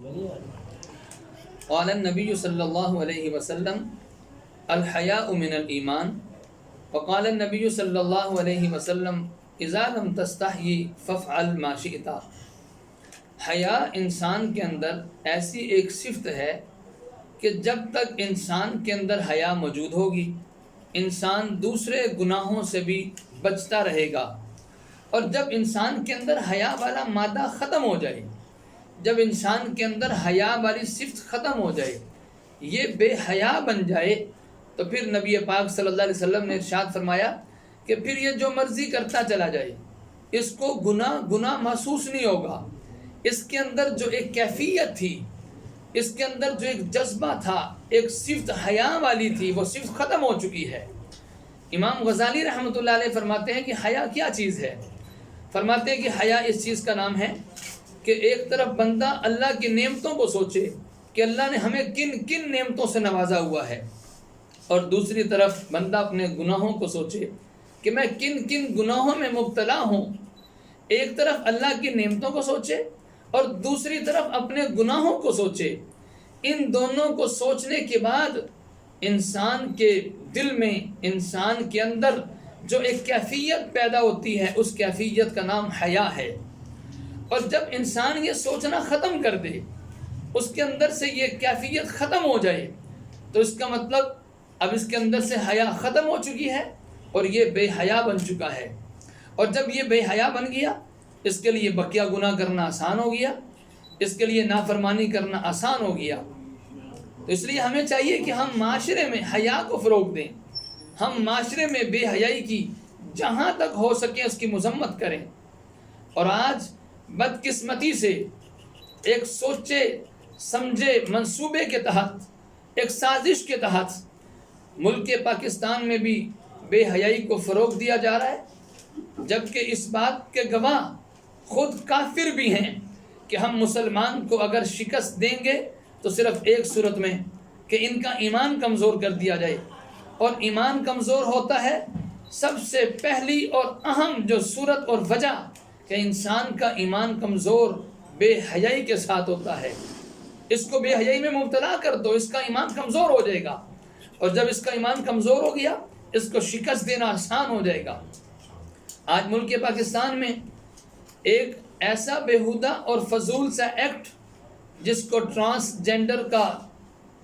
قال النبی صلی اللہ علیہ وسلم الحیاء من الایمان وقال النبی صلی اللہ علیہ وسلم اذا لم تستحی فافعل ما شئت۔ حیا انسان کے اندر ایسی ایک صفت ہے کہ جب تک انسان کے اندر حیا موجود ہوگی انسان دوسرے گناہوں سے بھی بچتا رہے گا، اور جب انسان کے اندر حیا والا مادہ ختم ہو جائے، جب انسان کے اندر حیا والی صفت ختم ہو جائے، یہ بے حیا بن جائے، تو پھر نبی پاک صلی اللہ علیہ وسلم نے ارشاد فرمایا کہ پھر یہ جو مرضی کرتا چلا جائے، اس کو گناہ محسوس نہیں ہوگا۔ اس کے اندر جو ایک کیفیت تھی، اس کے اندر جو ایک جذبہ تھا، ایک صفت حیا والی تھی، وہ صفت ختم ہو چکی ہے۔ امام غزالی رحمۃ اللہ علیہ فرماتے ہیں کہ حیا کیا چیز ہے؟ فرماتے ہیں کہ حیا اس چیز کا نام ہے کہ ایک طرف بندہ اللہ کی نعمتوں کو سوچے کہ اللہ نے ہمیں کن کن نعمتوں سے نوازا ہوا ہے، اور دوسری طرف بندہ اپنے گناہوں کو سوچے کہ میں کن کن گناہوں میں مبتلا ہوں۔ ایک طرف اللہ کی نعمتوں کو سوچے اور دوسری طرف اپنے گناہوں کو سوچے۔ ان دونوں کو سوچنے کے بعد انسان کے دل میں، انسان کے اندر جو ایک کیفیت پیدا ہوتی ہے، اس کیفیت کا نام حیا ہے۔ اور جب انسان یہ سوچنا ختم کر دے، اس کے اندر سے یہ کیفیت ختم ہو جائے، تو اس کا مطلب اب اس کے اندر سے حیا ختم ہو چکی ہے اور یہ بے حیا بن چکا ہے۔ اور جب یہ بے حیا بن گیا، اس کے لیے بقیہ گناہ کرنا آسان ہو گیا، اس کے لیے نافرمانی کرنا آسان ہو گیا۔ تو اس لیے ہمیں چاہیے کہ ہم معاشرے میں حیا کو فروغ دیں، ہم معاشرے میں بے حیائی کی جہاں تک ہو سکے اس کی مذمت کریں۔ اور آج بدقسمتی سے ایک سوچے سمجھے منصوبے کے تحت، ایک سازش کے تحت ملک پاکستان میں بھی بے حیائی کو فروغ دیا جا رہا ہے، جبکہ اس بات کے گواہ خود کافر بھی ہیں کہ ہم مسلمان کو اگر شکست دیں گے تو صرف ایک صورت میں کہ ان کا ایمان کمزور کر دیا جائے۔ اور ایمان کمزور ہوتا ہے سب سے پہلی اور اہم جو صورت اور وجہ کہ انسان کا ایمان کمزور بے حیائی کے ساتھ ہوتا ہے۔ اس کو بے حیائی میں مبتلا کر دو، اس کا ایمان کمزور ہو جائے گا، اور جب اس کا ایمان کمزور ہو گیا اس کو شکست دینا آسان ہو جائے گا۔ آج ملک پاکستان میں ایک ایسا بیہودہ اور فضول سا ایکٹ جس کو ٹرانسجینڈر کا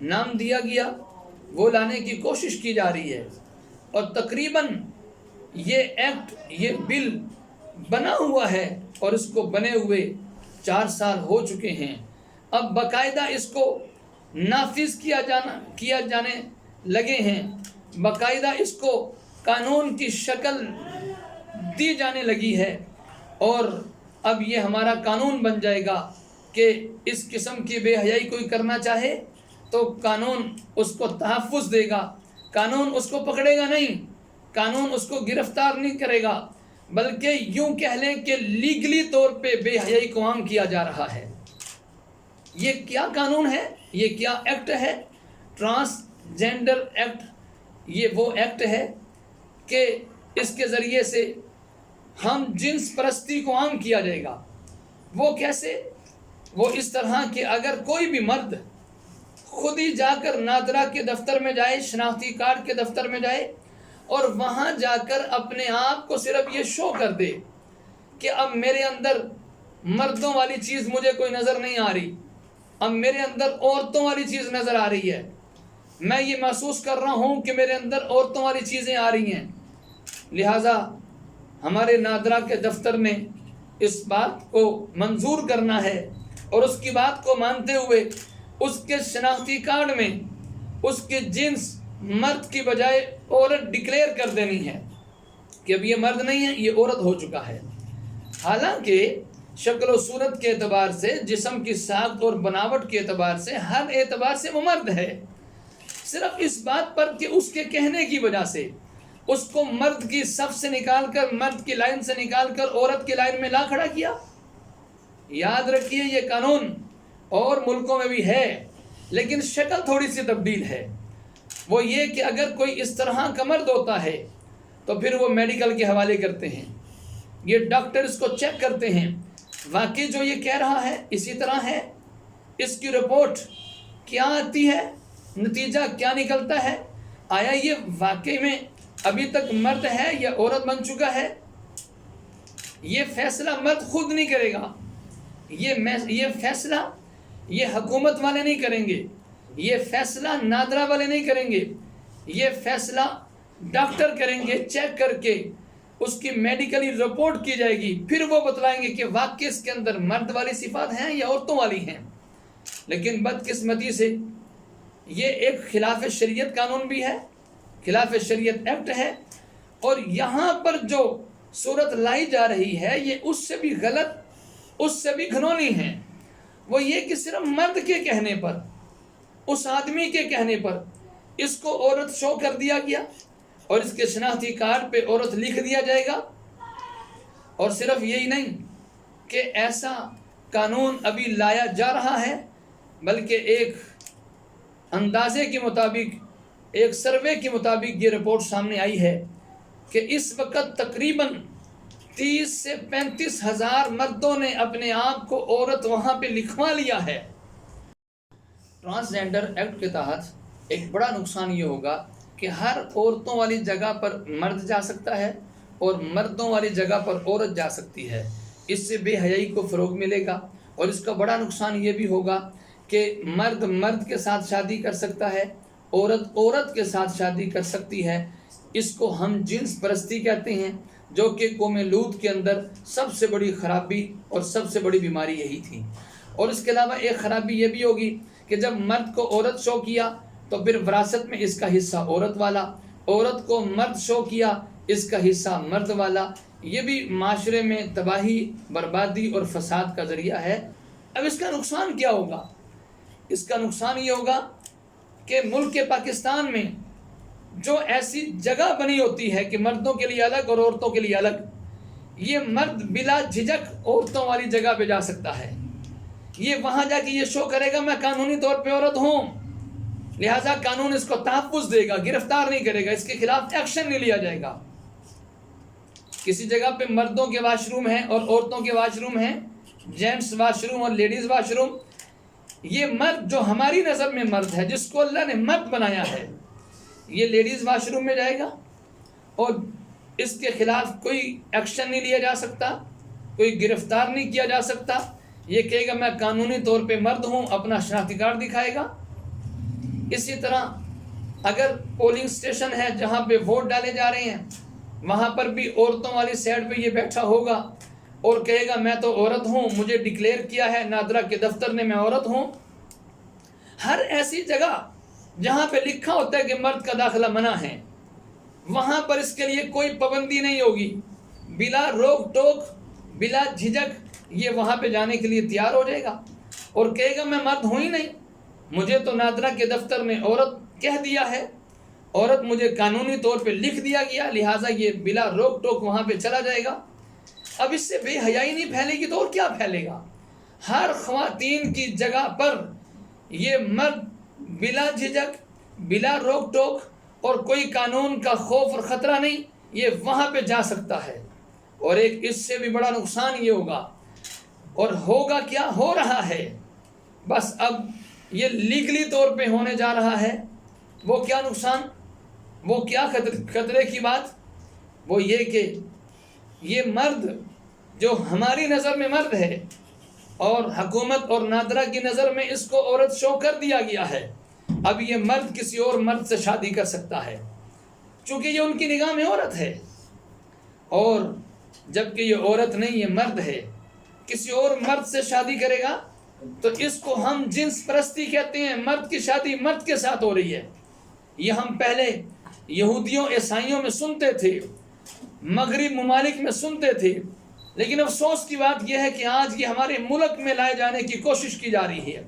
نام دیا گیا، وہ لانے کی کوشش کی جا رہی ہے، اور تقریباً یہ ایکٹ، یہ بل بنا ہوا ہے اور اس کو بنے ہوئے 4 سال ہو چکے ہیں۔ اب باقاعدہ اس کو نافذ کیا جانے لگے ہیں، باقاعدہ اس کو قانون کی شکل دی جانے لگی ہے، اور اب یہ ہمارا قانون بن جائے گا کہ اس قسم کی بے حیائی کوئی کرنا چاہے تو قانون اس کو تحفظ دے گا، قانون اس کو پکڑے گا نہیں، قانون اس کو گرفتار نہیں کرے گا، بلکہ یوں کہہ لیں کہ لیگلی طور پہ بے حیائی کو عام کیا جا رہا ہے۔ یہ کیا قانون ہے؟ یہ کیا ایکٹ ہے؟ Transgender act. یہ وہ ایکٹ ہے کہ اس کے ذریعے سے ہم جنس پرستی کو عام کیا جائے گا۔ وہ کیسے؟ وہ اس طرح کہ اگر کوئی بھی مرد خود ہی جا کر نادرا کے دفتر میں جائے، شناختی کارڈ کے دفتر میں جائے، اور وہاں جا کر اپنے آپ کو صرف یہ شو کر دے کہ اب میرے اندر مردوں والی چیز مجھے کوئی نظر نہیں آ رہی، اب میرے اندر عورتوں والی چیز نظر آ رہی ہے، میں یہ محسوس کر رہا ہوں کہ میرے اندر عورتوں والی چیزیں آ رہی ہیں، لہٰذا ہمارے نادرا کے دفتر نے اس بات کو منظور کرنا ہے، اور اس کی بات کو مانتے ہوئے اس کے شناختی کارڈ میں اس کے جنس مرد کی بجائے عورت ڈکلیئر کر دینی ہے کہ اب یہ مرد نہیں ہے، یہ عورت ہو چکا ہے۔ حالانکہ شکل و صورت کے اعتبار سے، جسم کی ساخت اور بناوٹ کے اعتبار سے، ہر اعتبار سے وہ مرد ہے، صرف اس بات پر کہ اس کے کہنے کی وجہ سے اس کو مرد کی صف سے نکال کر، مرد کی لائن سے نکال کر عورت کی لائن میں لا کھڑا کیا۔ یاد رکھیے یہ قانون اور ملکوں میں بھی ہے، لیکن شکل تھوڑی سی تبدیل ہے۔ وہ یہ کہ اگر کوئی اس طرح کا مرد ہوتا ہے تو پھر وہ میڈیکل کے حوالے کرتے ہیں، یہ ڈاکٹر اس کو چیک کرتے ہیں، واقعی جو یہ کہہ رہا ہے اسی طرح ہے، اس کی رپورٹ کیا آتی ہے، نتیجہ کیا نکلتا ہے، آیا یہ واقعی میں ابھی تک مرد ہے یا عورت بن چکا ہے؟ یہ فیصلہ مرد خود نہیں کرے گا، یہ فیصلہ یہ حکومت والے نہیں کریں گے، یہ فیصلہ نادرا والے نہیں کریں گے، یہ فیصلہ ڈاکٹر کریں گے، چیک کر کے اس کی میڈیکلی رپورٹ کی جائے گی، پھر وہ بتلائیں گے کہ واقعی اس کے اندر مرد والی صفات ہیں یا عورتوں والی ہیں۔ لیکن بدقسمتی سے یہ ایک خلاف شریعت قانون بھی ہے، خلاف شریعت ایکٹ ہے، اور یہاں پر جو صورت لائی جا رہی ہے یہ اس سے بھی غلط، اس سے بھی گھنونی ہے۔ وہ یہ کہ صرف مرد کے کہنے پر، اس آدمی کے کہنے پر اس کو عورت شو کر دیا گیا، اور اس کے شناختی کارڈ پہ عورت لکھ دیا جائے گا۔ اور صرف یہی نہیں کہ ایسا قانون ابھی لایا جا رہا ہے، بلکہ ایک اندازے کے مطابق، ایک سروے کے مطابق یہ رپورٹ سامنے آئی ہے کہ اس وقت تقریباً 30 سے 35 ہزار مردوں نے اپنے آپ کو عورت وہاں پہ لکھوا لیا ہے۔ ٹرانسجینڈر ایکٹ کے تحت ایک بڑا نقصان یہ ہوگا کہ ہر عورتوں والی جگہ پر مرد جا سکتا ہے اور مردوں والی جگہ پر عورت جا سکتی ہے۔ اس سے بے حیائی کو فروغ ملے گا، اور اس کا بڑا نقصان یہ بھی ہوگا کہ مرد مرد کے ساتھ شادی کر سکتا ہے، عورت عورت کے ساتھ شادی کر سکتی ہے۔ اس کو ہم جنس پرستی کہتے ہیں، جو کہ قوم لوط کے اندر سب سے بڑی خرابی اور سب سے بڑی بیماری یہی تھی۔ اور اس کے علاوہ ایک خرابی یہ بھی ہوگی کہ جب مرد کو عورت شو کیا تو پھر وراثت میں اس کا حصہ عورت والا، عورت کو مرد شو کیا اس کا حصہ مرد والا۔ یہ بھی معاشرے میں تباہی، بربادی اور فساد کا ذریعہ ہے۔ اب اس کا نقصان کیا ہوگا؟ اس کا نقصان یہ ہوگا کہ ملک پاکستان میں جو ایسی جگہ بنی ہوتی ہے کہ مردوں کے لیے الگ اور عورتوں کے لیے الگ، یہ مرد بلا جھجک عورتوں والی جگہ پہ جا سکتا ہے۔ یہ وہاں جا کے یہ شو کرے گا میں قانونی طور پہ عورت ہوں، لہٰذا قانون اس کو تحفظ دے گا، گرفتار نہیں کرے گا، اس کے خلاف ایکشن نہیں لیا جائے گا۔ کسی جگہ پہ مردوں کے واش روم ہیں اور عورتوں کے واش روم ہیں، جینٹس واش روم اور لیڈیز واش روم، یہ مرد جو ہماری نظر میں مرد ہے، جس کو اللہ نے مرد بنایا ہے، یہ لیڈیز واش روم میں جائے گا اور اس کے خلاف کوئی ایکشن نہیں لیا جا سکتا، کوئی گرفتار نہیں کیا جا سکتا۔ یہ کہے گا میں قانونی طور پہ مرد ہوں، اپنا شناختی کارڈ دکھائے گا۔ اسی طرح اگر پولنگ سٹیشن ہے جہاں پہ ووٹ ڈالے جا رہے ہیں، وہاں پر بھی عورتوں والی سائڈ پہ یہ بیٹھا ہوگا اور کہے گا میں تو عورت ہوں، مجھے ڈکلیئر کیا ہے نادرا کے دفتر نے میں عورت ہوں۔ ہر ایسی جگہ جہاں پہ لکھا ہوتا ہے کہ مرد کا داخلہ منع ہے، وہاں پر اس کے لیے کوئی پابندی نہیں ہوگی، بلا روک ٹوک، بلا جھجک یہ وہاں پہ جانے کے لیے تیار ہو جائے گا اور کہے گا میں مرد ہوں ہی نہیں، مجھے تو نادرا کے دفتر میں عورت کہہ دیا ہے، عورت مجھے قانونی طور پہ لکھ دیا گیا، لہٰذا یہ بلا روک ٹوک وہاں پہ چلا جائے گا۔ اب اس سے بے حیائی نہیں پھیلے گی تو اور کیا پھیلے گا؟ ہر خواتین کی جگہ پر یہ مرد بلا جھجک، بلا روک ٹوک اور کوئی قانون کا خوف اور خطرہ نہیں، یہ وہاں پہ جا سکتا ہے۔ اور ایک اس سے بھی بڑا نقصان یہ ہوگا، اور ہوگا کیا، ہو رہا ہے، بس اب یہ لیگلی طور پہ ہونے جا رہا ہے۔ وہ کیا نقصان، وہ کیا خطرے کی بات؟ وہ یہ کہ یہ مرد جو ہماری نظر میں مرد ہے اور حکومت اور نادرا کی نظر میں اس کو عورت شو کر دیا گیا ہے، اب یہ مرد کسی اور مرد سے شادی کر سکتا ہے، چونکہ یہ ان کی نگاہ میں عورت ہے، اور جبکہ یہ عورت نہیں، یہ مرد ہے، کسی اور مرد سے شادی کرے گا تو اس کو ہم جنس پرستی کہتے ہیں۔ مرد کی شادی مرد کے ساتھ ہو رہی ہے۔ یہ ہم پہلے یہودیوں عیسائیوں میں سنتے تھے، مغرب ممالک میں سنتے تھے، لیکن افسوس کی بات یہ ہے کہ آج یہ ہمارے ملک میں لائے جانے کی کوشش کی جا رہی ہے۔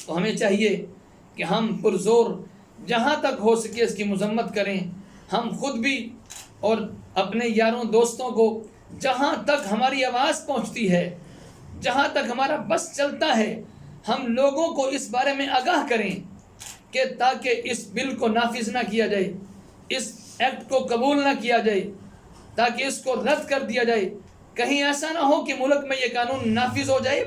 تو ہمیں چاہیے کہ ہم پرزور جہاں تک ہو سکے اس کی مذمت کریں، ہم خود بھی اور اپنے یاروں دوستوں کو جہاں تک ہماری آواز پہنچتی ہے، جہاں تک ہمارا بس چلتا ہے، ہم لوگوں کو اس بارے میں آگاہ کریں کہ تاکہ اس بل کو نافذ نہ کیا جائے، اس ایکٹ کو قبول نہ کیا جائے، تاکہ اس کو رد کر دیا جائے۔ کہیں ایسا نہ ہو کہ ملک میں یہ قانون نافذ ہو جائے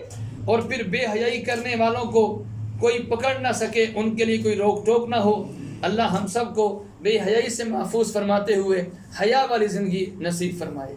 اور پھر بے حیائی کرنے والوں کو کوئی پکڑ نہ سکے، ان کے لیے کوئی روک ٹوک نہ ہو۔ اللہ ہم سب کو بے حیائی سے محفوظ فرماتے ہوئے حیا والی زندگی نصیب فرمائے۔